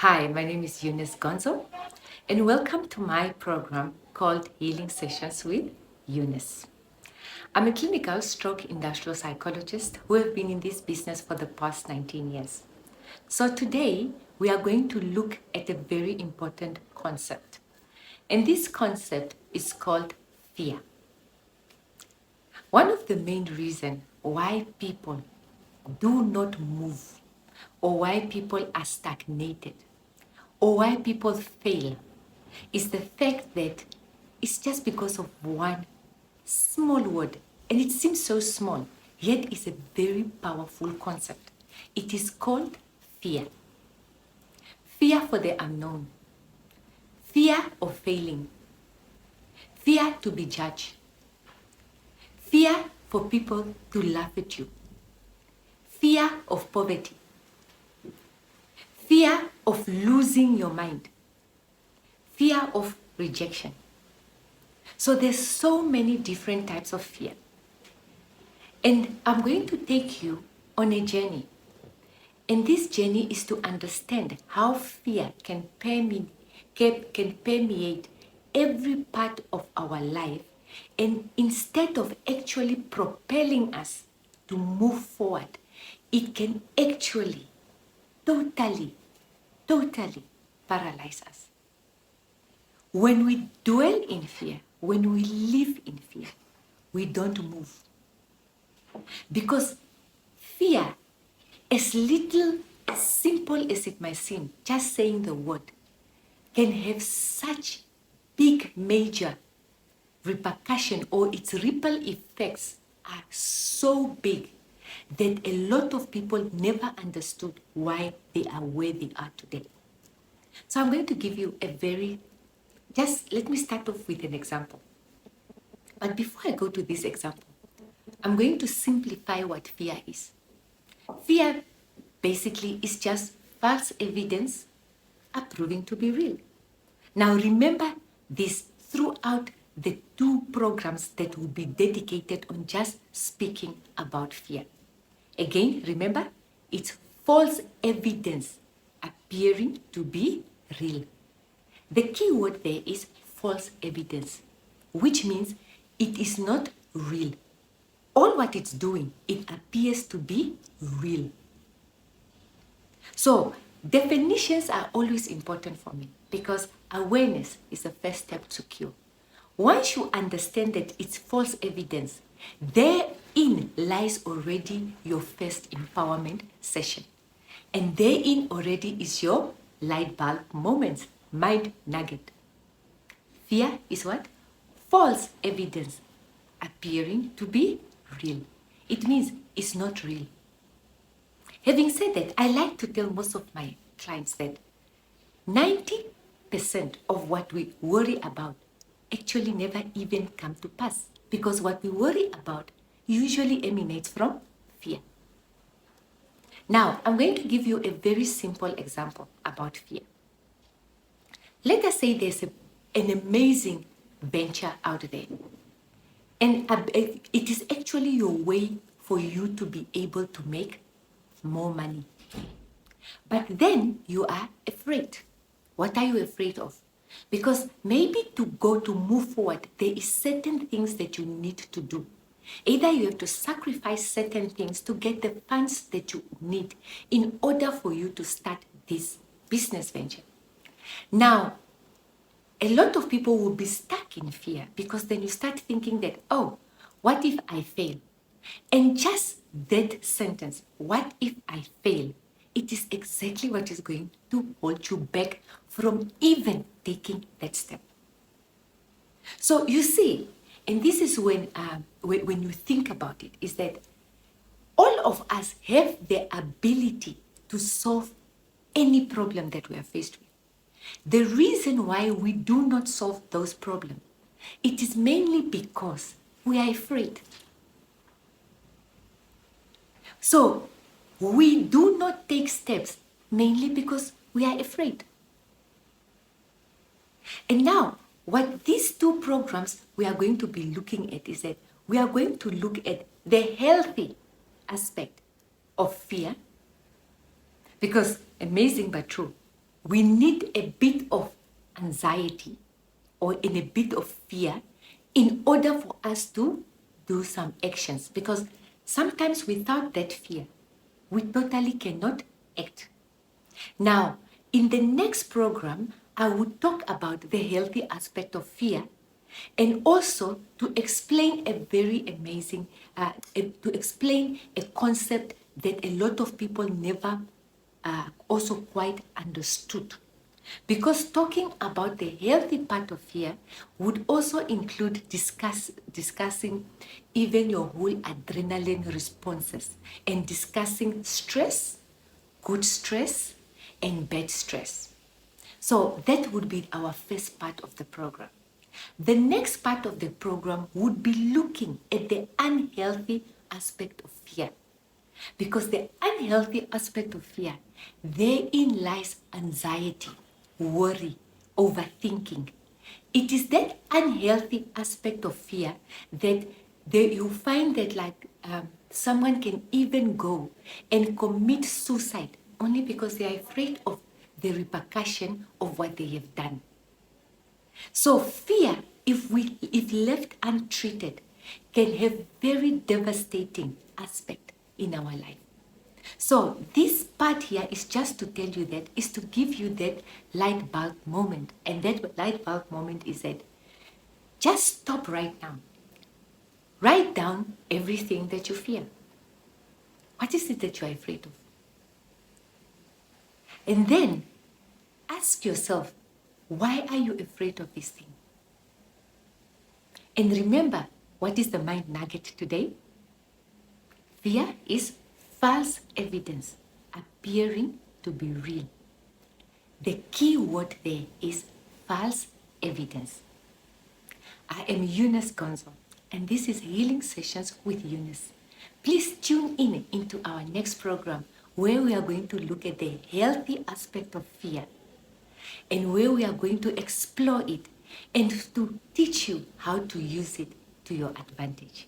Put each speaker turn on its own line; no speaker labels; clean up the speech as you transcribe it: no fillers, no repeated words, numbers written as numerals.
Hi, my name is Eunice Gonzo, and welcome to my program called Healing Sessions with Eunice. I'm a clinical stroke industrial psychologist who have been in this business for the past 19 years. So today, we are going to look at a very important concept. And this concept is called fear. One of the main reasons why people do not move, or why people are stagnated, or why people fail, is the fact that it's just because of one small word. And it seems so small, yet it's a very powerful concept. It is called fear. Fear for the unknown. Fear of failing. Fear to be judged. Fear for people to laugh at you. Fear of poverty. Fear of losing your mind. Fear of rejection. So there's so many different types of fear. And I'm going to take you on a journey. And this journey is to understand how fear can permeate every part of our life. And instead of actually propelling us to move forward, it can actually totally paralyze us. When we dwell in fear, when we live in fear, we don't move. Because fear, as little, as simple as it might seem, just saying the word, can have such big, major repercussion, or its ripple effects are so big that a lot of people never understood why they are where they are today. So I'm going to give you just let me start off with an example. But before I go to this example, I'm going to simplify what fear is. Fear basically is just false evidence proving to be real. Now remember this throughout the 2 programs that will be dedicated on just speaking about fear. Again, remember, it's false evidence appearing to be real. The key word there is false evidence, which means it is not real. All what it's doing, it appears to be real. So, definitions are always important for me because awareness is the first step to cure. Once you understand that it's false evidence, therein lies already your first empowerment session. And therein already is your light bulb moment, mind nugget. Fear is what? False evidence appearing to be real. It means it's not real. Having said that, I like to tell most of my clients that 90% of what we worry about actually never even come to pass, because what we worry about usually emanates from fear. Now, I'm going to give you a very simple example about fear. Let us say there's an amazing venture out there, and it is actually your way for you to be able to make more money. But then you are afraid. What are you afraid of? Because maybe to move forward, there is certain things that you need to do. Either you have to sacrifice certain things to get the funds that you need in order for you to start this business venture. Now, a lot of people will be stuck in fear because then you start thinking that, oh, what if I fail? And just that sentence, what if I fail? It is exactly what is going to hold you back from even taking that step. So you see, and this is when you think about it, is that all of us have the ability to solve any problem that we are faced with. The reason why we do not solve those problems, it is mainly because we are afraid. So we do not take steps mainly because we are afraid. And now, what these 2 programs we are going to be looking at is that we are going to look at the healthy aspect of fear, because amazing but true, we need a bit of anxiety or in a bit of fear in order for us to do some actions, because sometimes without that fear, we totally cannot act. Now, in the next program, I will talk about the healthy aspect of fear and also to explain a very amazing, to explain a concept that a lot of people never also quite understood. Because talking about the healthy part of fear would also include discussing even your whole adrenaline responses and discussing stress, good stress, and bad stress. So that would be our first part of the program. The next part of the program would be looking at the unhealthy aspect of fear. Because the unhealthy aspect of fear, therein lies anxiety, worry, overthinking. It is that unhealthy aspect of fear that you find that someone can even go and commit suicide only because they are afraid of the repercussion of what they have done. So fear, if left untreated, can have very devastating aspect in our life. So this part here is just to tell you that, is to give you that light bulb moment. And that light bulb moment is that just stop right now. Write down everything that you fear. What is it that you are afraid of? And then ask yourself, why are you afraid of this thing? And remember, what is the mind nugget today? Fear is false evidence appearing to be real. The key word there is false evidence. I am Eunice Gonzo, and this is Healing Sessions with Eunice. Please tune in into our next program where we are going to look at the healthy aspect of fear and where we are going to explore it and to teach you how to use it to your advantage.